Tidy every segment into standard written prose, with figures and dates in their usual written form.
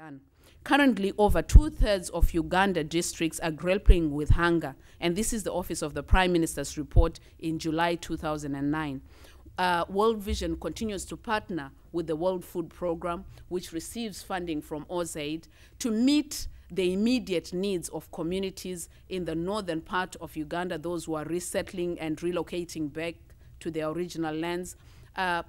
Sudan. Currently, over 2/3 of Uganda districts are grappling with hunger, and this is the Office of the Prime Minister's report in July 2009. World Vision continues to partner with the World Food Programme, which receives funding from AusAid, to meet the immediate needs of communities in the northern part of Uganda, those who are resettling and relocating back to their original lands,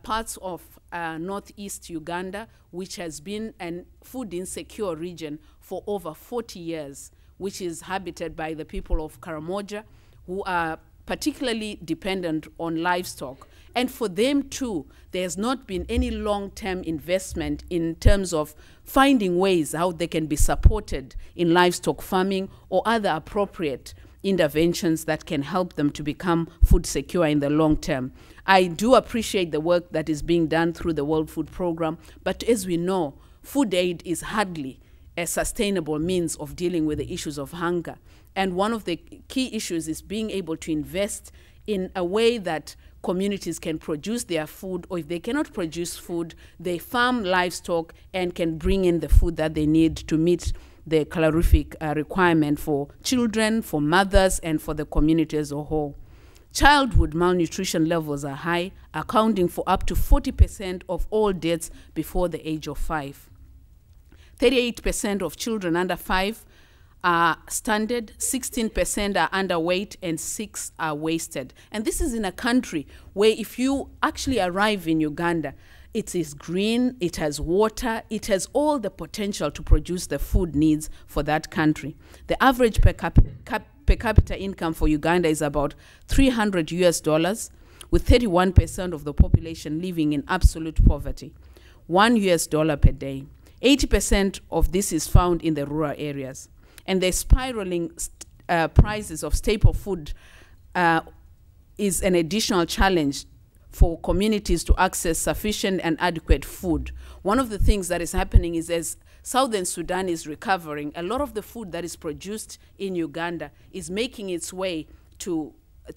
parts of northeast Uganda, which has been a food insecure region for over 40 years, which is habited by the people of Karamoja, who are particularly dependent on livestock. And for them too, there's not been any long-term investment in terms of finding ways how they can be supported in livestock farming or other appropriate interventions that can help them to become food secure in the long term. I do appreciate the work that is being done through the World Food Programme, but as we know, food aid is hardly a sustainable means of dealing with the issues of hunger. And one of the key issues is being able to invest in a way that communities can produce their food, or if they cannot produce food, they farm livestock and can bring in the food that they need to meet the calorific requirement for children, for mothers, and for the community as a whole. Childhood malnutrition levels are high, accounting for up to 40% of all deaths before the age of 5. 38% of children under 5 are stunted, 16% are underweight, and 6 are wasted. And this is in a country where if you actually arrive in Uganda, it is green, it has water, it has all the potential to produce the food needs for that country. The average per capita income for Uganda is about $300, with 31% of the population living in absolute poverty, $1 per day. 80% of this is found in the rural areas. And the spiraling prices of staple food is an additional challenge for communities to access sufficient and adequate food. One of the things that is happening is, as Southern Sudan is recovering, a lot of the food that is produced in Uganda is making its way to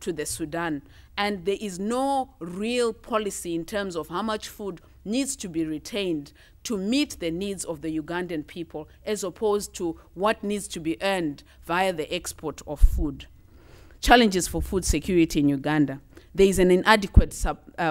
the Sudan. And there is no real policy in terms of how much food needs to be retained to meet the needs of the Ugandan people, as opposed to what needs to be earned via the export of food. Challenges for food security in Uganda. There is an inadequate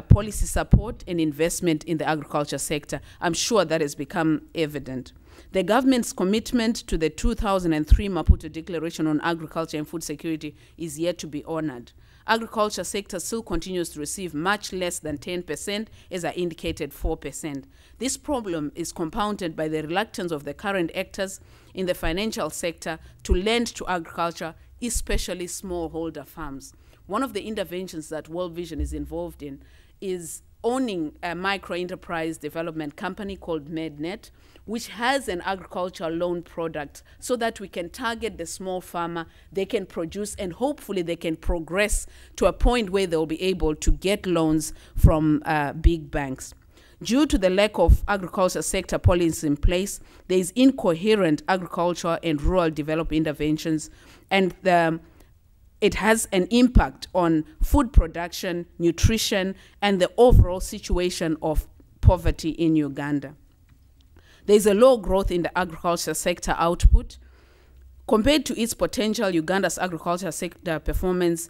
policy support and investment in the agriculture sector. I'm sure that has become evident. The government's commitment to the 2003 Maputo Declaration on Agriculture and Food Security is yet to be honored. Agriculture sector still continues to receive much less than 10%, as I indicated, 4%. This problem is compounded by the reluctance of the current actors in the financial sector to lend to agriculture, especially smallholder farms. One of the interventions that World Vision is involved in is owning a micro-enterprise development company called MedNet, which has an agricultural loan product so that we can target the small farmer, they can produce, and hopefully they can progress to a point where they'll be able to get loans from big banks. Due to the lack of agriculture sector policies in place, there is incoherent agricultural and rural development interventions, and it has an impact on food production, nutrition, and the overall situation of poverty in Uganda. There is a low growth in the agriculture sector output. Compared to its potential, Uganda's agriculture sector performance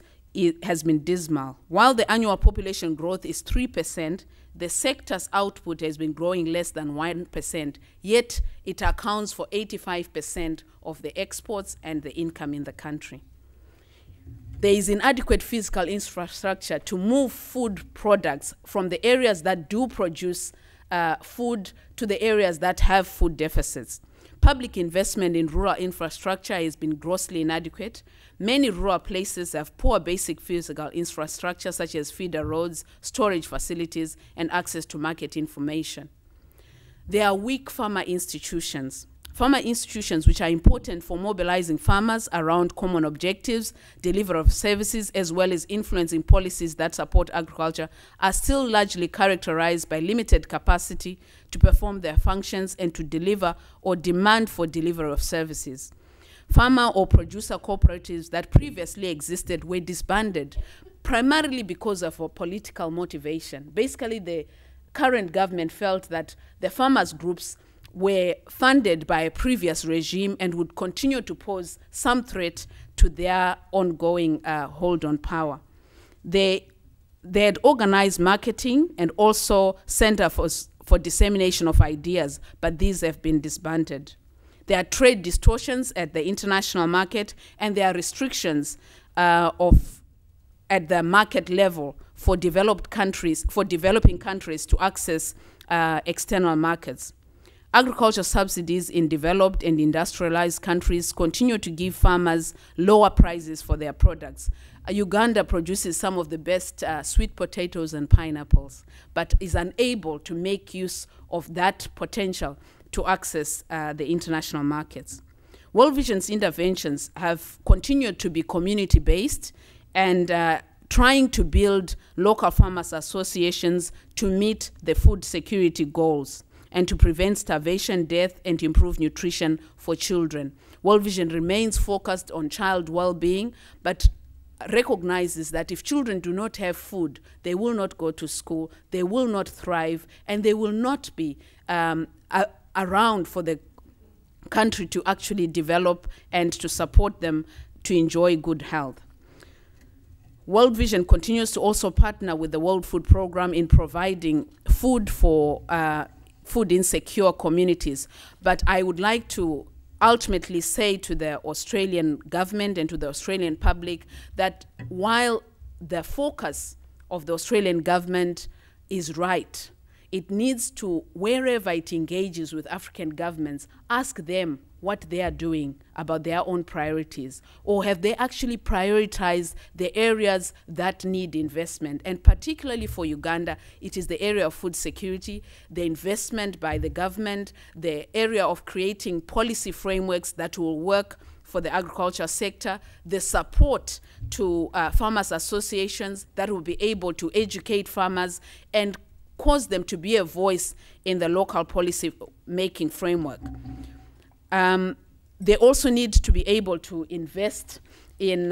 has been dismal. While the annual population growth is 3%, the sector's output has been growing less than 1%, yet it accounts for 85% of the exports and the income in the country. There is inadequate physical infrastructure to move food products from the areas that do produce food to the areas that have food deficits. Public investment in rural infrastructure has been grossly inadequate. Many rural places have poor basic physical infrastructure, such as feeder roads, storage facilities, and access to market information. There are weak farmer institutions. Farmer institutions, which are important for mobilizing farmers around common objectives, delivery of services, as well as influencing policies that support agriculture, are still largely characterized by limited capacity to perform their functions and to deliver or demand for delivery of services. Farmer or producer cooperatives that previously existed were disbanded, primarily because of a political motivation. Basically, the current government felt that the farmers' groups were funded by a previous regime and would continue to pose some threat to their ongoing hold on power. They had organized marketing and also Center for Dissemination of Ideas, but these have been disbanded. There are trade distortions at the international market, and there are restrictions at the market level for developing countries to access external markets. Agriculture subsidies in developed and industrialized countries continue to give farmers lower prices for their products. Uganda produces some of the best sweet potatoes and pineapples, but is unable to make use of that potential to access the international markets. World Vision's interventions have continued to be community-based and trying to build local farmers associations to meet the food security goals and to prevent starvation, death, and improve nutrition for children. World Vision remains focused on child well-being, but recognizes that if children do not have food, they will not go to school, they will not thrive, and they will not be around for the country to actually develop and to support them to enjoy good health. World Vision continues to also partner with the World Food Programme in providing food for food insecure communities. But I would like to ultimately say to the Australian government and to the Australian public that while the focus of the Australian government is right, it needs to, wherever it engages with African governments, ask them what they are doing about their own priorities, or have they actually prioritized the areas that need investment. And particularly for Uganda, it is the area of food security, the investment by the government, the area of creating policy frameworks that will work for the agriculture sector, the support to farmers associations that will be able to educate farmers and cause them to be a voice in the local policy making framework. They also need to be able to invest in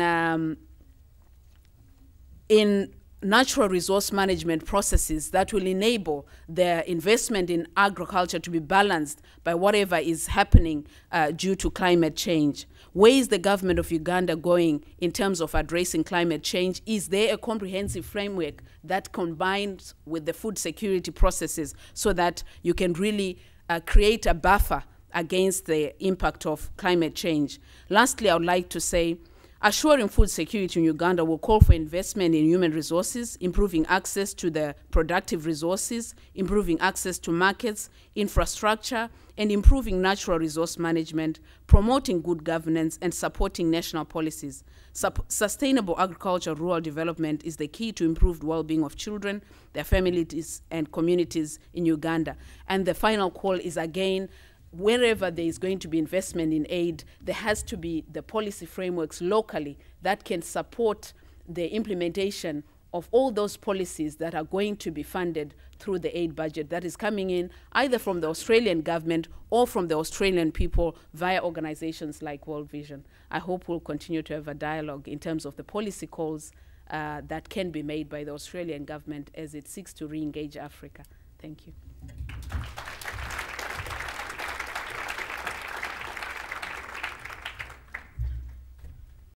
natural resource management processes that will enable their investment in agriculture to be balanced by whatever is happening due to climate change. Where is the government of Uganda going in terms of addressing climate change? Is there a comprehensive framework that combines with the food security processes so that you can really create a buffer against the impact of climate change? Lastly, I would like to say, assuring food security in Uganda will call for investment in human resources, improving access to the productive resources, improving access to markets, infrastructure, and improving natural resource management, promoting good governance, and supporting national policies. Sustainable agriculture, rural development is the key to improved well-being of children, their families, and communities in Uganda. And the final call is, again, wherever there is going to be investment in aid, there has to be the policy frameworks locally that can support the implementation of all those policies that are going to be funded through the aid budget that is coming in either from the Australian government or from the Australian people via organizations like World Vision. I hope we'll continue to have a dialogue in terms of the policy calls that can be made by the Australian government as it seeks to re-engage Africa. Thank you.